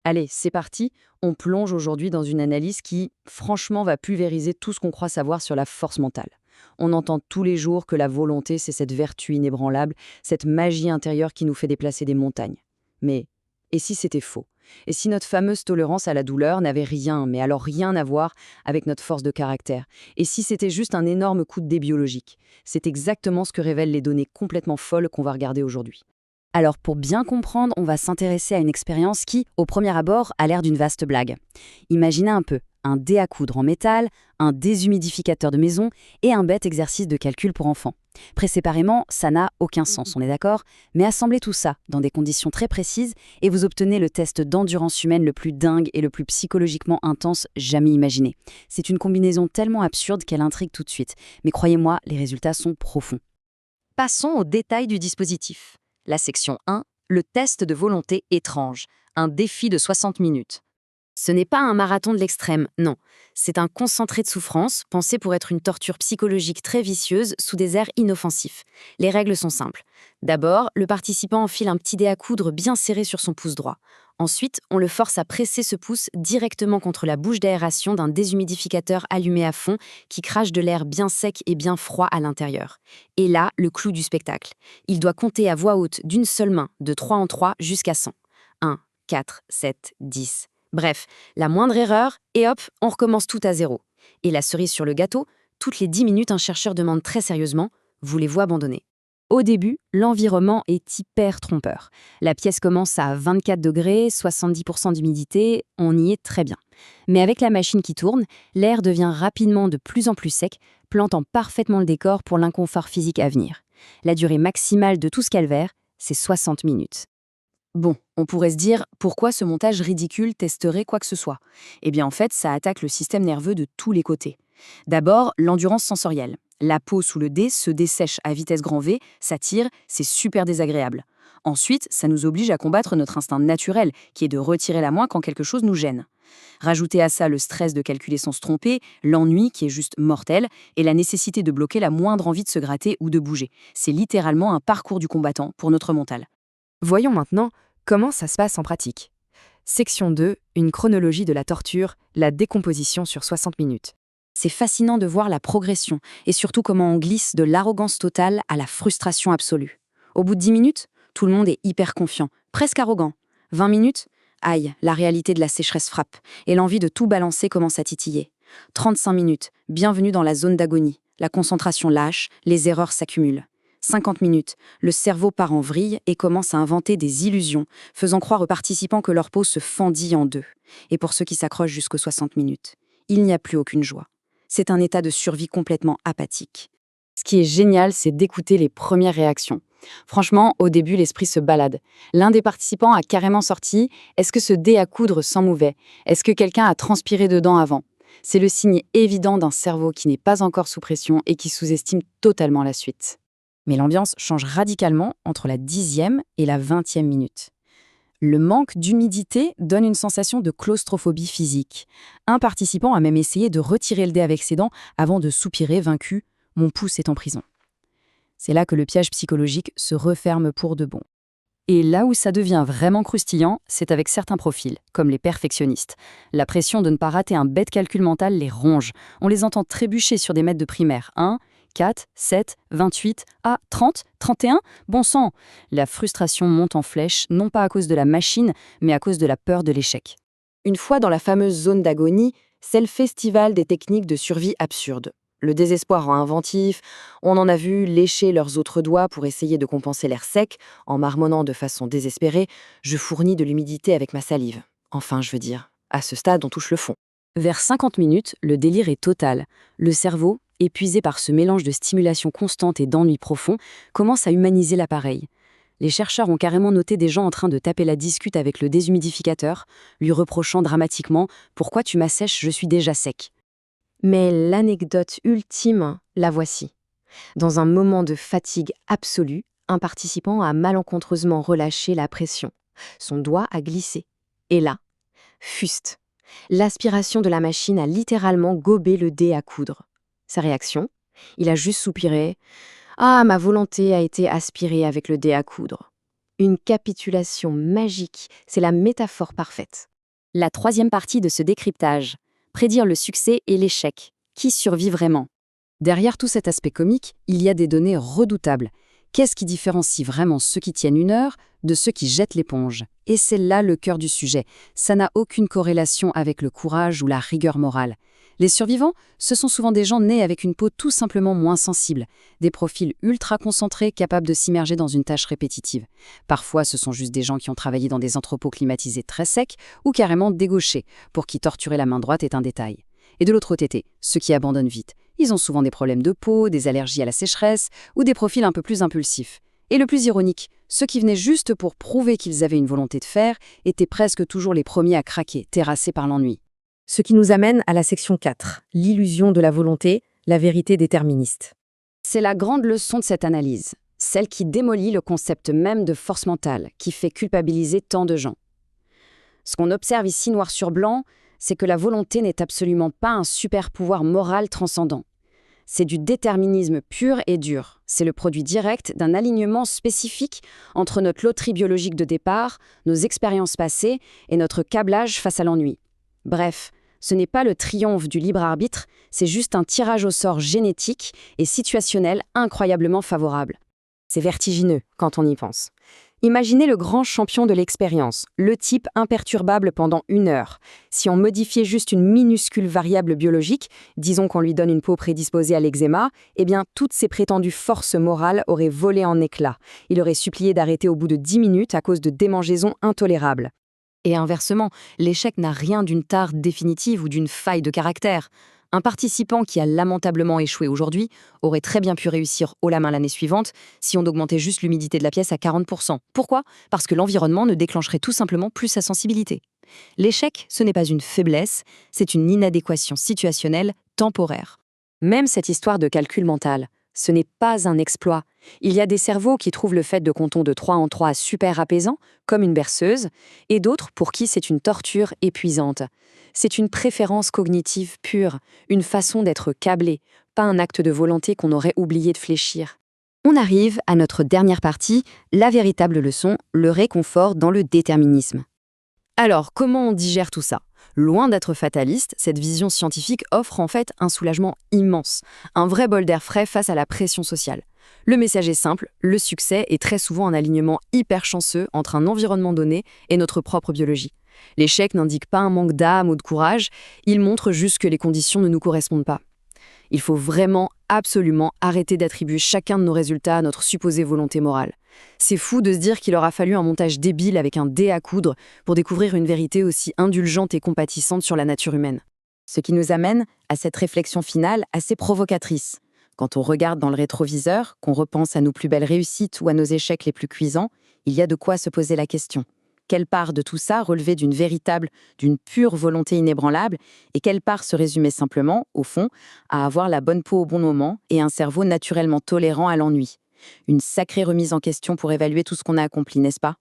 Allez, c'est parti. On plonge aujourd'hui dans une analyse qui, franchement, va pulvériser tout ce qu'on croit savoir sur la force mentale. On entend tous les jours que la volonté, c'est cette vertu inébranlable, cette magie intérieure qui nous fait déplacer des montagnes. Mais, et si c'était faux? Et si notre fameuse tolérance à la douleur n'avait rien, mais alors rien à voir avec notre force de caractère? Et si c'était juste un énorme coup de dé biologique? C'est exactement ce que révèlent les données complètement folles qu'on va regarder aujourd'hui. Alors pour bien comprendre, on va s'intéresser à une expérience qui, au premier abord, a l'air d'une vaste blague. Imaginez un peu, un dé à coudre en métal, un déshumidificateur de maison et un bête exercice de calcul pour enfants. Pris séparément, ça n'a aucun sens, on est d'accord? Mais assemblez tout ça dans des conditions très précises et vous obtenez le test d'endurance humaine le plus dingue et le plus psychologiquement intense jamais imaginé. C'est une combinaison tellement absurde qu'elle intrigue tout de suite. Mais croyez-moi, les résultats sont profonds. Passons aux détails du dispositif. La section 1, le test de volonté étrange, un défi de 60 minutes. Ce n'est pas un marathon de l'extrême, non. C'est un concentré de souffrance, pensé pour être une torture psychologique très vicieuse sous des airs inoffensifs. Les règles sont simples. D'abord, le participant enfile un petit dé à coudre bien serré sur son pouce droit. Ensuite, on le force à presser ce pouce directement contre la bouche d'aération d'un déshumidificateur allumé à fond qui crache de l'air bien sec et bien froid à l'intérieur. Et là, le clou du spectacle. Il doit compter à voix haute d'une seule main, de 3 en 3 jusqu'à 100. 1, 4, 7, 10... Bref, la moindre erreur, et hop, on recommence tout à zéro. Et la cerise sur le gâteau, toutes les 10 minutes, un chercheur demande très sérieusement « Voulez-vous abandonner ?» Au début, l'environnement est hyper trompeur. La pièce commence à 24 degrés, 70% d'humidité, on y est très bien. Mais avec la machine qui tourne, l'air devient rapidement de plus en plus sec, plantant parfaitement le décor pour l'inconfort physique à venir. La durée maximale de tout ce calvaire, c'est 60 minutes. Bon, on pourrait se dire, pourquoi ce montage ridicule testerait quoi que ce soit? Eh bien en fait, ça attaque le système nerveux de tous les côtés. D'abord, l'endurance sensorielle. La peau sous le dé se dessèche à vitesse grand V, ça tire, c'est super désagréable. Ensuite, ça nous oblige à combattre notre instinct naturel, qui est de retirer la main quand quelque chose nous gêne. Rajoutez à ça le stress de calculer sans se tromper, l'ennui qui est juste mortel, et la nécessité de bloquer la moindre envie de se gratter ou de bouger. C'est littéralement un parcours du combattant pour notre mental. Voyons maintenant comment ça se passe en pratique. Section 2, une chronologie de la torture, la décomposition sur 60 minutes. C'est fascinant de voir la progression et surtout comment on glisse de l'arrogance totale à la frustration absolue. Au bout de 10 minutes, tout le monde est hyper confiant, presque arrogant. 20 minutes, aïe, la réalité de la sécheresse frappe et l'envie de tout balancer commence à titiller. 35 minutes, bienvenue dans la zone d'agonie. La concentration lâche, les erreurs s'accumulent. 50 minutes, le cerveau part en vrille et commence à inventer des illusions, faisant croire aux participants que leur peau se fendit en deux. Et pour ceux qui s'accrochent jusqu'aux 60 minutes, il n'y a plus aucune joie. C'est un état de survie complètement apathique. Ce qui est génial, c'est d'écouter les premières réactions. Franchement, au début, l'esprit se balade. L'un des participants a carrément sorti « Est-ce que ce dé à coudre sent mauvais? Est-ce que quelqu'un a transpiré dedans avant ?» C'est le signe évident d'un cerveau qui n'est pas encore sous pression et qui sous-estime totalement la suite. Mais l'ambiance change radicalement entre la 10e et la 20e minute. Le manque d'humidité donne une sensation de claustrophobie physique. Un participant a même essayé de retirer le dé avec ses dents avant de soupirer vaincu « Mon pouce est en prison ». C'est là que le piège psychologique se referme pour de bon. Et là où ça devient vraiment croustillant, c'est avec certains profils, comme les perfectionnistes. La pression de ne pas rater un bête calcul mental les ronge. On les entend trébucher sur des mètres de primaire. 1, 4, 7, 28, 30, 31, bon sang. La frustration monte en flèche, non pas à cause de la machine, mais à cause de la peur de l'échec. Une fois dans la fameuse zone d'agonie, c'est le festival des techniques de survie absurdes. Le désespoir rend inventif, on en a vu lécher leurs autres doigts pour essayer de compenser l'air sec, en marmonnant de façon désespérée « Je fournis de l'humidité avec ma salive ». Enfin, je veux dire, à ce stade, on touche le fond. Vers 50 minutes, le délire est total. Le cerveau, épuisé par ce mélange de stimulation constante et d'ennui profond, commence à humaniser l'appareil. Les chercheurs ont carrément noté des gens en train de taper la discute avec le déshumidificateur, lui reprochant dramatiquement « Pourquoi tu m'assèches, je suis déjà sec ». Mais l'anecdote ultime, la voici. Dans un moment de fatigue absolue, un participant a malencontreusement relâché la pression. Son doigt a glissé. Et là, fuste. L'aspiration de la machine a littéralement gobé le dé à coudre. Sa réaction? Il a juste soupiré. « Ah, ma volonté a été aspirée avec le dé à coudre. » Une capitulation magique, c'est la métaphore parfaite. La troisième partie de ce décryptage, prédire le succès et l'échec. Qui survit vraiment? Derrière tout cet aspect comique, il y a des données redoutables. Qu'est-ce qui différencie vraiment ceux qui tiennent une heure de ceux qui jettent l'éponge? Et c'est là le cœur du sujet. Ça n'a aucune corrélation avec le courage ou la rigueur morale. Les survivants, ce sont souvent des gens nés avec une peau tout simplement moins sensible, des profils ultra concentrés capables de s'immerger dans une tâche répétitive. Parfois, ce sont juste des gens qui ont travaillé dans des entrepôts climatisés très secs ou carrément dégauchés, pour qui torturer la main droite est un détail. Et de l'autre côté, ceux qui abandonnent vite. Ils ont souvent des problèmes de peau, des allergies à la sécheresse ou des profils un peu plus impulsifs. Et le plus ironique, ceux qui venaient juste pour prouver qu'ils avaient une volonté de faire étaient presque toujours les premiers à craquer, terrassés par l'ennui. Ce qui nous amène à la section 4, l'illusion de la volonté, la vérité déterministe. C'est la grande leçon de cette analyse, celle qui démolit le concept même de force mentale, qui fait culpabiliser tant de gens. Ce qu'on observe ici noir sur blanc, c'est que la volonté n'est absolument pas un super pouvoir moral transcendant. C'est du déterminisme pur et dur. C'est le produit direct d'un alignement spécifique entre notre loterie biologique de départ, nos expériences passées et notre câblage face à l'ennui. Bref, ce n'est pas le triomphe du libre arbitre, c'est juste un tirage au sort génétique et situationnel incroyablement favorable. C'est vertigineux quand on y pense. Imaginez le grand champion de l'expérience, le type imperturbable pendant 1 heure. Si on modifiait juste une minuscule variable biologique, disons qu'on lui donne une peau prédisposée à l'eczéma, eh bien toutes ses prétendues forces morales auraient volé en éclats. Il aurait supplié d'arrêter au bout de 10 minutes à cause de démangeaisons intolérables. Et inversement, l'échec n'a rien d'une tare définitive ou d'une faille de caractère. Un participant qui a lamentablement échoué aujourd'hui aurait très bien pu réussir haut la main l'année suivante si on augmentait juste l'humidité de la pièce à 40%. Pourquoi? Parce que l'environnement ne déclencherait tout simplement plus sa sensibilité. L'échec, ce n'est pas une faiblesse, c'est une inadéquation situationnelle temporaire. Même cette histoire de calcul mental, ce n'est pas un exploit. Il y a des cerveaux qui trouvent le fait de compter de 3 en 3 super apaisant, comme une berceuse, et d'autres pour qui c'est une torture épuisante. C'est une préférence cognitive pure, une façon d'être câblé, pas un acte de volonté qu'on aurait oublié de fléchir. On arrive à notre dernière partie, la véritable leçon, le réconfort dans le déterminisme. Alors, comment on digère tout ça? Loin d'être fataliste, cette vision scientifique offre en fait un soulagement immense, un vrai bol d'air frais face à la pression sociale. Le message est simple, le succès est très souvent un alignement hyper chanceux entre un environnement donné et notre propre biologie. L'échec n'indique pas un manque d'âme ou de courage, il montre juste que les conditions ne nous correspondent pas. Il faut vraiment, absolument arrêter d'attribuer chacun de nos résultats à notre supposée volonté morale. C'est fou de se dire qu'il aura fallu un montage débile avec un dé à coudre pour découvrir une vérité aussi indulgente et compatissante sur la nature humaine. Ce qui nous amène à cette réflexion finale assez provocatrice. Quand on regarde dans le rétroviseur, qu'on repense à nos plus belles réussites ou à nos échecs les plus cuisants, il y a de quoi se poser la question. Quelle part de tout ça relevait d'une véritable, d'une pure volonté inébranlable, et quelle part se résumait simplement, au fond, à avoir la bonne peau au bon moment et un cerveau naturellement tolérant à l'ennui? Une sacrée remise en question pour évaluer tout ce qu'on a accompli, n'est-ce pas?